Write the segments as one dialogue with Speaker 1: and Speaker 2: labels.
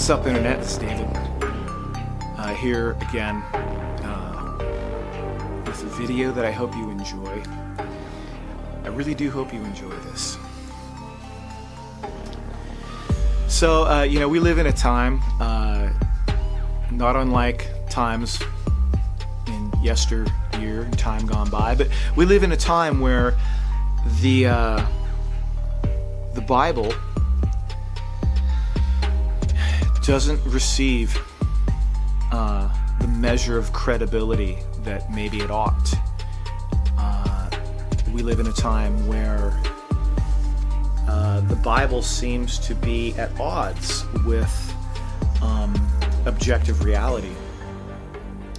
Speaker 1: What's up, Internet? This is David here again with a video that I hope you enjoy. I really do hope you enjoy this. So, we live in a time not unlike times in yesteryear and time gone by, but we live in a time where the Bible doesn't receive the measure of credibility that maybe it ought. We live in a time where the Bible seems to be at odds with objective reality.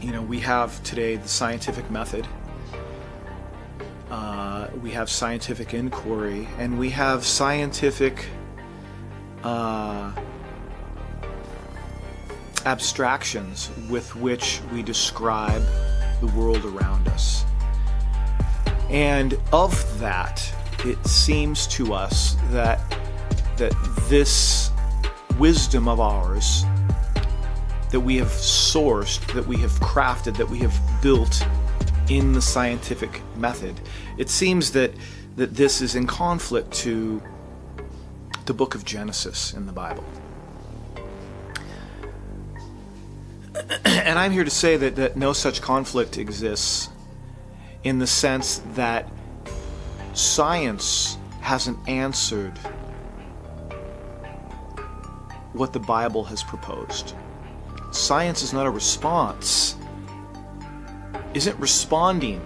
Speaker 1: We have today the scientific method, we have scientific inquiry, and we have scientific abstractions with which we describe the world around us. And of that, it seems to us that this wisdom of ours that we have sourced, that we have crafted, that we have built in the scientific method, it seems that this is in conflict to the book of Genesis in the Bible. And I'm here to say that no such conflict exists, in the sense that science hasn't answered what the Bible has proposed. Science is not a response, isn't responding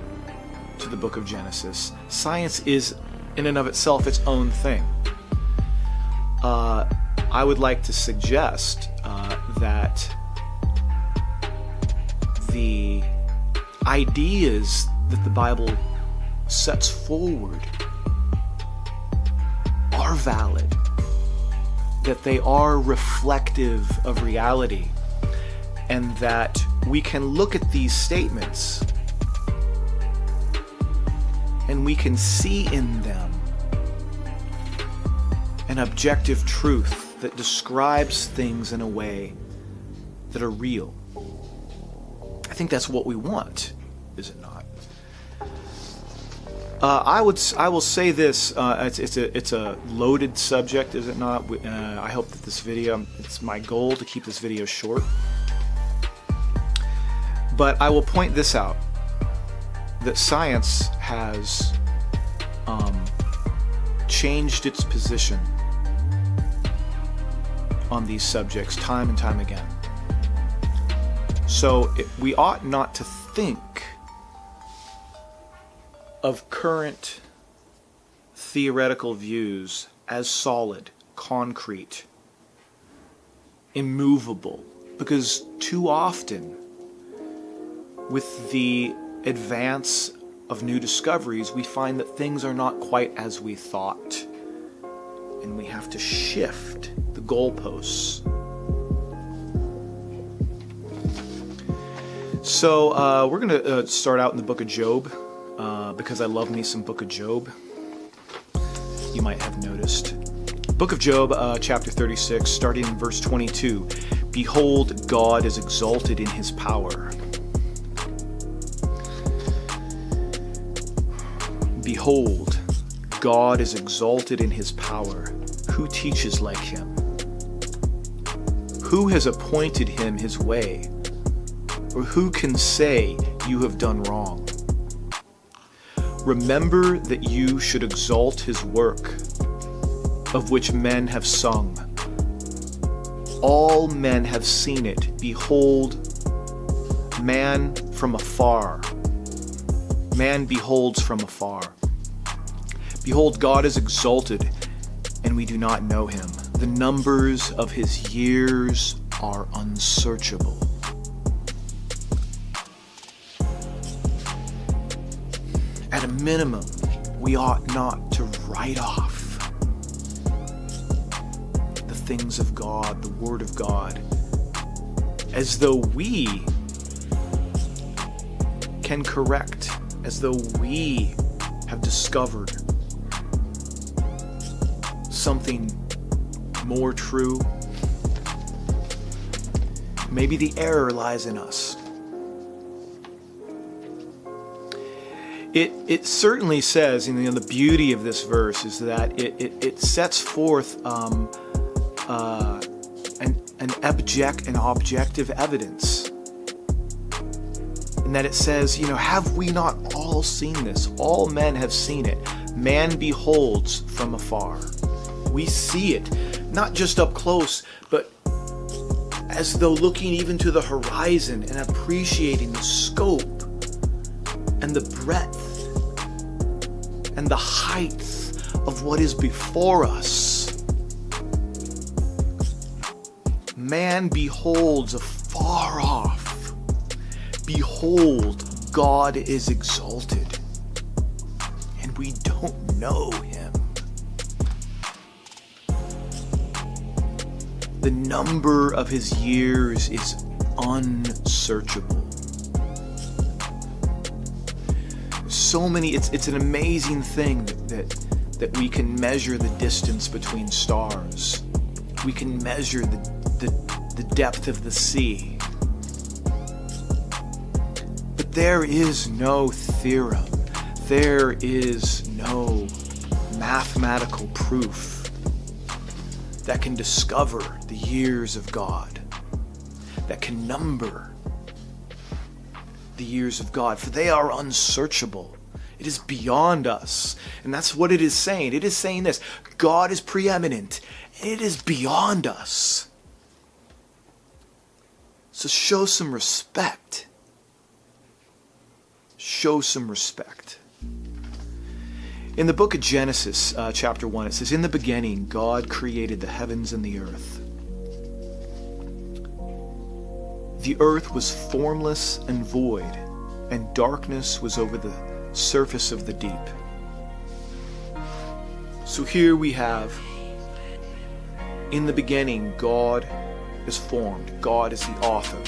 Speaker 1: to the book of Genesis. Science is, in and of itself, its own thing. I would like to suggest that the ideas that the Bible sets forward are valid, that they are reflective of reality, and that we can look at these statements and we can see in them an objective truth that describes things in a way that are real. I think that's what we want, is it not? I will say this. It's a loaded subject, is it not? I hope that this video, it's my goal to keep this video short. But I will point this out, that science has changed its position on these subjects time and time again. So we ought not to think of current theoretical views as solid, concrete, immovable, because too often, with the advance of new discoveries, we find that things are not quite as we thought, and we have to shift the goalposts. So we're going to start out in the book of Job, because I love me some book of Job. You might have noticed. Book of Job, chapter 36, starting in verse 22. Behold, God is exalted in his power. Behold, God is exalted in his power. Who teaches like him? Who has appointed him his way? Or who can say, you have done wrong? Remember that you should exalt his work, of which men have sung. All men have seen it. Behold, man from afar. Man beholds from afar. Behold, God is exalted, and we do not know him. The numbers of his years are unsearchable. At a minimum, we ought not to write off the things of God, the Word of God, as though we can correct, as though we have discovered something more true, Maybe the error lies in us. It certainly says, the beauty of this verse is that it sets forth an objective evidence. And that it says, have we not all seen this? All men have seen it. Man beholds from afar. We see it, not just up close, but as though looking even to the horizon and appreciating the scope and the breadth and the height of what is before us. Man beholds afar off. Behold, God is exalted, and we don't know him. The number of his years is unsearchable. So many, it's an amazing thing that we can measure the distance between stars. We can measure the depth of the sea. But there is no theorem. There is no mathematical proof that can discover the years of God, that can number the years of God, for they are unsearchable. It is beyond us. And that's what it is saying. It is saying this: God is preeminent, and it is beyond us. So show some respect. Show some respect. In the book of Genesis, chapter 1, it says, "In the beginning, God created the heavens and the earth. The earth was formless and void, and darkness was over the surface of the deep." So here we have, in the beginning, God is formed. God is the author.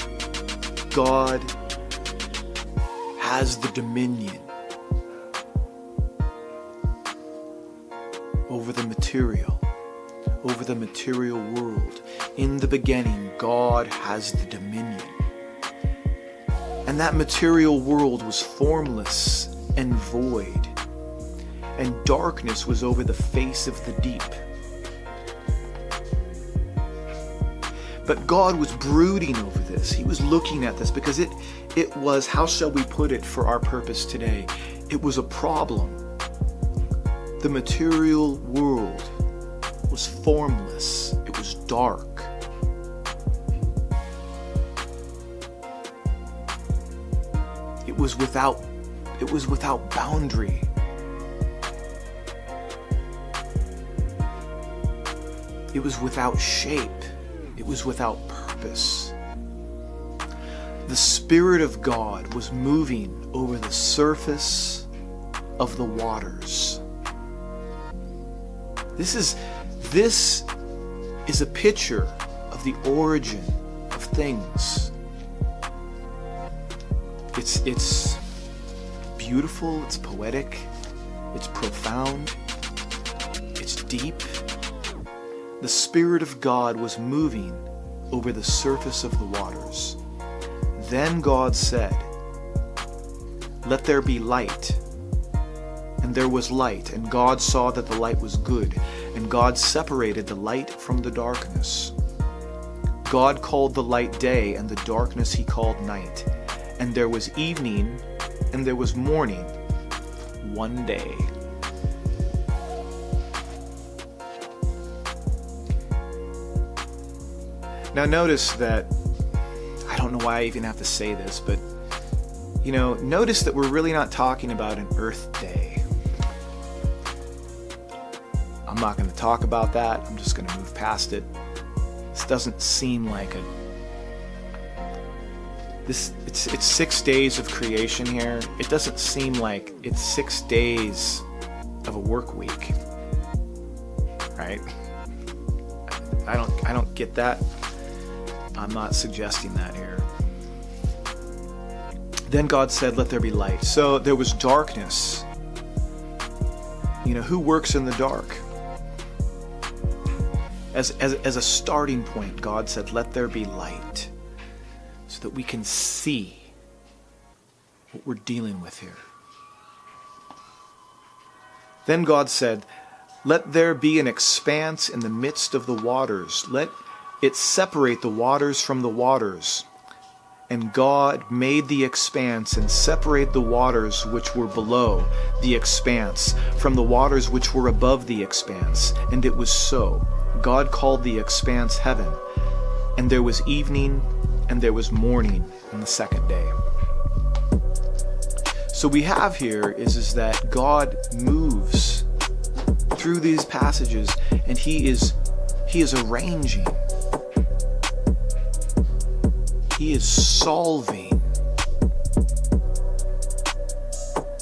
Speaker 1: God has the dominion over the material world. In the beginning, God has the dominion. And that material world was formless and void, and darkness was over the face of the deep. But God was brooding over this. He was looking at this because it was, how shall we put it for our purpose today? It was a problem. The material world was formless. It was dark. It was without boundary. It was without shape. It was without purpose. The Spirit of God was moving over the surface of the waters. This is a picture of the origin of things. It's beautiful, it's poetic, it's profound, it's deep. The Spirit of God was moving over the surface of the waters. Then God said, "Let there be light." And there was light, and God saw that the light was good, and God separated the light from the darkness. God called the light day, and the darkness he called night. And there was evening, and there was morning, one day. Now notice that, I don't know why I even have to say this, but notice that we're really not talking about an Earth Day. I'm not going to talk about that. I'm just going to move past it. This doesn't seem like it's 6 days of creation here. It doesn't seem like it's 6 days of a work week, right? I don't get that. I'm not suggesting that here. Then God said, "Let there be light." So there was darkness. Who works in the dark? As a starting point, God said, "Let there be light." so that we can see what we're dealing with here. Then God said, "Let there be an expanse in the midst of the waters. Let it separate the waters from the waters." And God made the expanse and separated the waters which were below the expanse from the waters which were above the expanse. And it was so. God called the expanse heaven. And there was evening and there was morning on the second day. So we have here is that God moves through these passages, and he is arranging. He is solving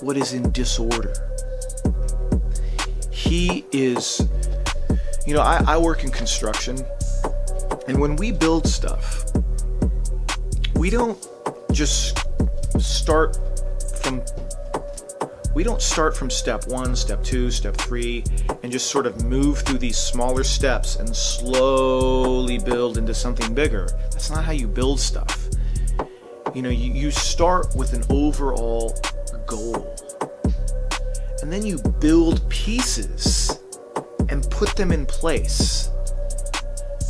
Speaker 1: what is in disorder. He is, I work in construction, and when we build stuff, we don't just start from step 1, step 2, step 3, and just sort of move through these smaller steps and slowly build into something bigger. That's not how you build stuff. You start with an overall goal. And then you build pieces and put them in place.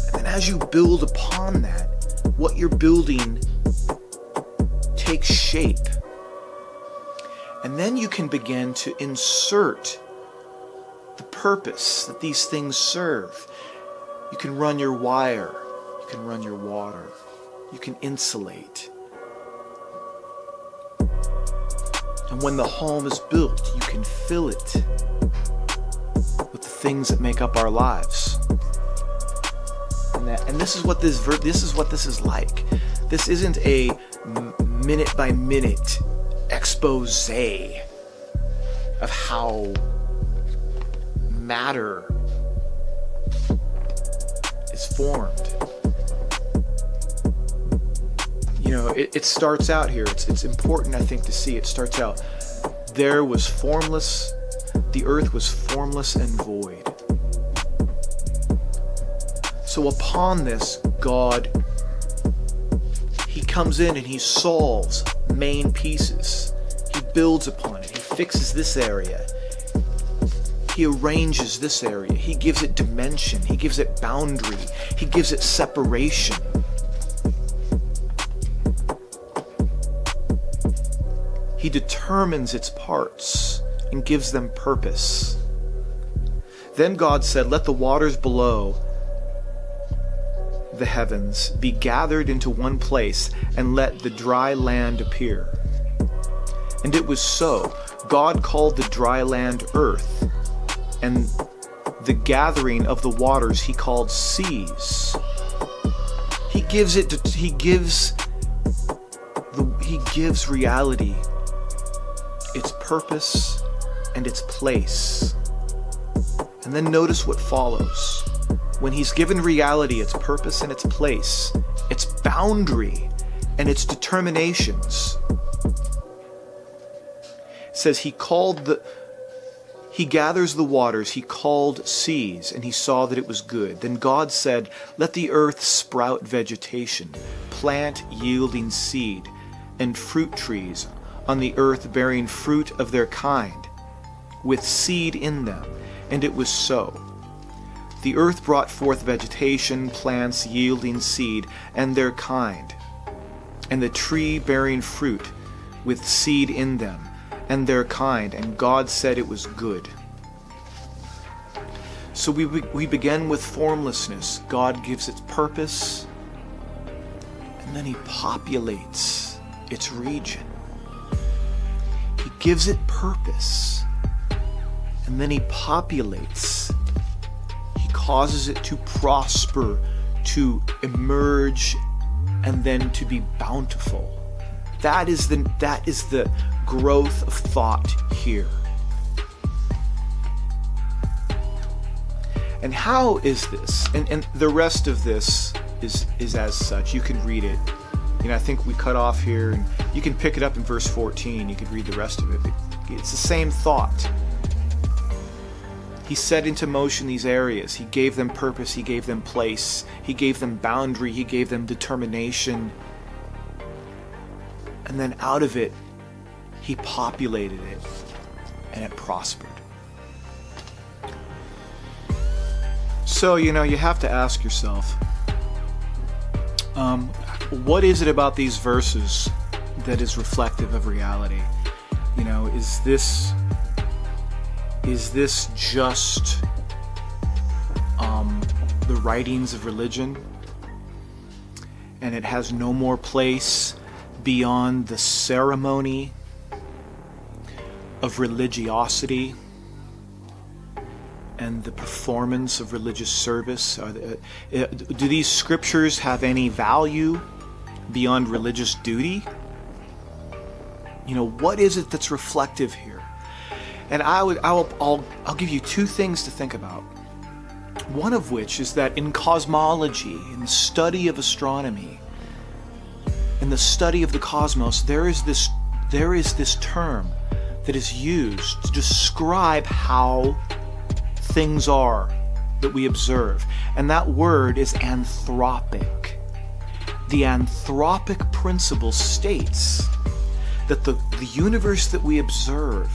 Speaker 1: And then as you build upon that, what you're building takes shape. And then you can begin to insert the purpose that these things serve. You can run your wire. You can run your water. You can insulate. And when the home is built, you can fill it with the things that make up our lives. And this is what this is like. This isn't a minute by minute expose of how matter is formed. It starts out here. It's important, I think, to see. It starts out, there was formless, the earth was formless and void. So upon this, God, he comes in and he solves main pieces. He builds upon it. He fixes this area. He arranges this area. He gives it dimension. He gives it boundary. He gives it separation. He determines its parts and gives them purpose. Then God said, "Let the waters below the heavens be gathered into one place, and let the dry land appear." And it was so. God called the dry land earth, and the gathering of the waters he called seas. He gives reality its purpose and its place. And then notice what follows. When he's given reality its purpose and its place, its boundary and its determinations, it says he gathers the waters, he called seas, and he saw that it was good. Then God said, "Let the earth sprout vegetation, plant yielding seed, and fruit trees on the earth bearing fruit of their kind, with seed in them." And it was so. The earth brought forth vegetation, plants yielding seed, and their kind, and the tree bearing fruit with seed in them, and their kind. And God said it was good. So we begin with formlessness. God gives its purpose, and then he populates its region. He gives it purpose, and then he populates. He causes it to prosper, to emerge, and then to be bountiful. That is the growth of thought here. And how is this? And the rest of this is as such. You can read it. I think we cut off here, and you can pick it up in verse 14. You could read the rest of it. But it's the same thought. He set into motion these areas. He gave them purpose. He gave them place. He gave them boundary. He gave them determination. and then out of it, he populated it, and it prospered. So, you have to ask yourself, what is it about these verses that is reflective of reality? Is this just the writings of religion, and it has no more place beyond the ceremony of religiosity and the performance of religious service? Do these scriptures have any value beyond religious duty? What is it that's reflective here? And I'll give you two things to think about. One of which is that in cosmology, in the study of astronomy, in the study of the cosmos, there is this term that is used to describe how things are that we observe. And that word is anthropic. The anthropic principle states that the universe that we observe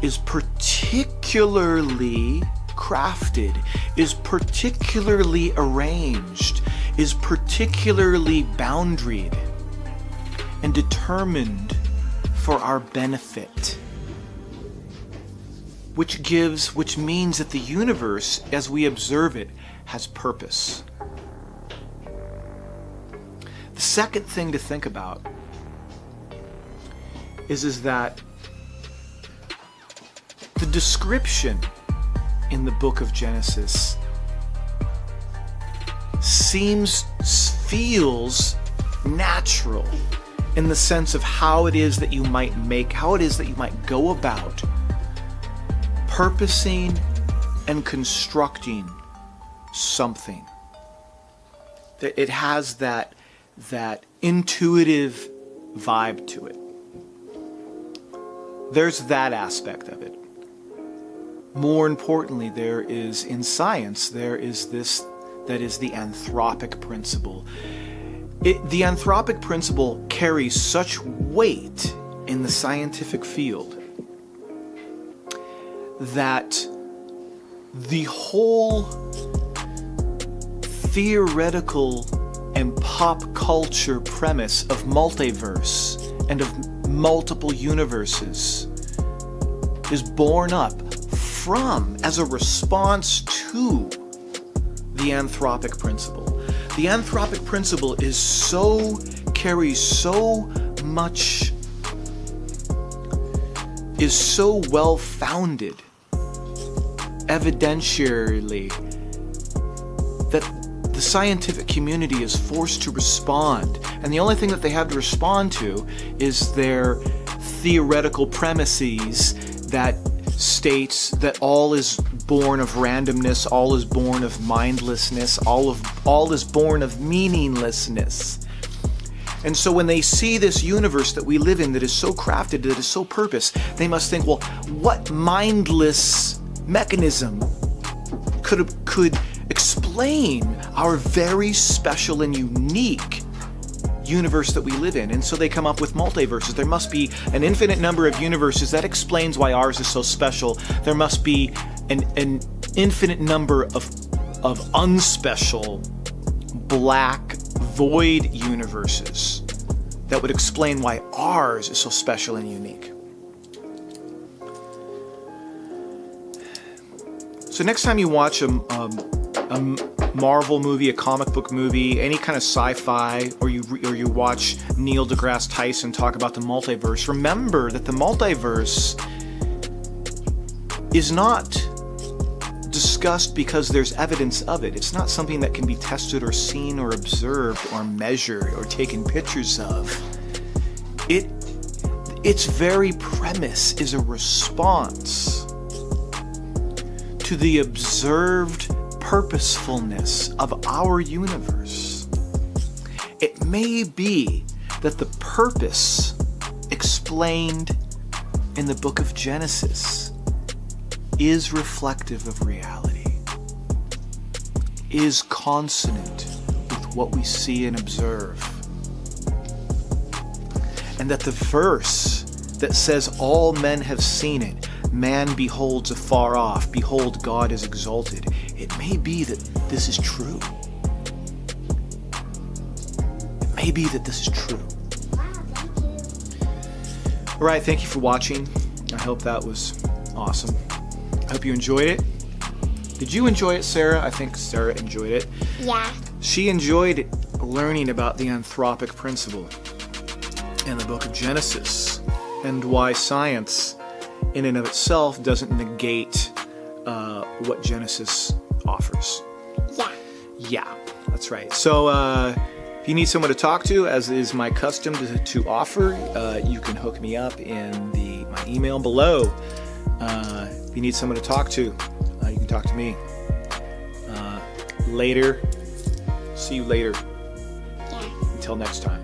Speaker 1: is particularly crafted, is particularly arranged, is particularly boundaried and determined for our benefit. Which means that the universe, as we observe it, has purpose. The second thing to think about is that the description in the book of Genesis feels natural in the sense of how it is that you might go about purposing and constructing something. It has that intuitive vibe to it. There's that aspect of it. More importantly, in science, there is this that is the anthropic principle. The anthropic principle carries such weight in the scientific field that the whole theoretical and pop culture premise of multiverse and of multiple universes is born up as a response to the anthropic principle. The anthropic principle carries so much, is so well founded evidentially that the scientific community is forced to respond, and the only thing that they have to respond to is their theoretical premises that states that all is born of randomness, all is born of mindlessness, all is born of meaninglessness. And so when they see this universe that we live in that is so crafted, that is so purpose, they must think, well, what mindless mechanism could explain our very special and unique universe that we live in? And so they come up with multiverses. There must be an infinite number of universes. That explains why ours is so special. There must be an infinite number of unspecial black void universes that would explain why ours is so special and unique. So next time you watch a Marvel movie, a comic book movie, any kind of sci-fi, or you watch Neil deGrasse Tyson talk about the multiverse, remember that the multiverse is not discussed because there's evidence of it. It's not something that can be tested or seen or observed or measured or taken pictures of. Its very premise is a response to the observed purposefulness of our universe. It may be that the purpose explained in the book of Genesis is reflective of reality, is consonant with what we see and observe. And that the verse that says all men have seen it, man beholds afar off, behold, God is exalted, it may be that this is true. It may be that this is true. All right, thank you for watching. I hope that was awesome. I hope you enjoyed it. Did you enjoy it, Sarah? I think Sarah enjoyed it.
Speaker 2: Yeah.
Speaker 1: She enjoyed learning about the anthropic principle in the book of Genesis and why science in and of itself doesn't negate what Genesis offers.
Speaker 2: Yeah.
Speaker 1: Yeah, that's right. So if you need someone to talk to, as is my custom to offer, you can hook me up in my email below. If you need someone to talk to, you can talk to me. Later. See you later.
Speaker 2: Yeah.
Speaker 1: Until next time.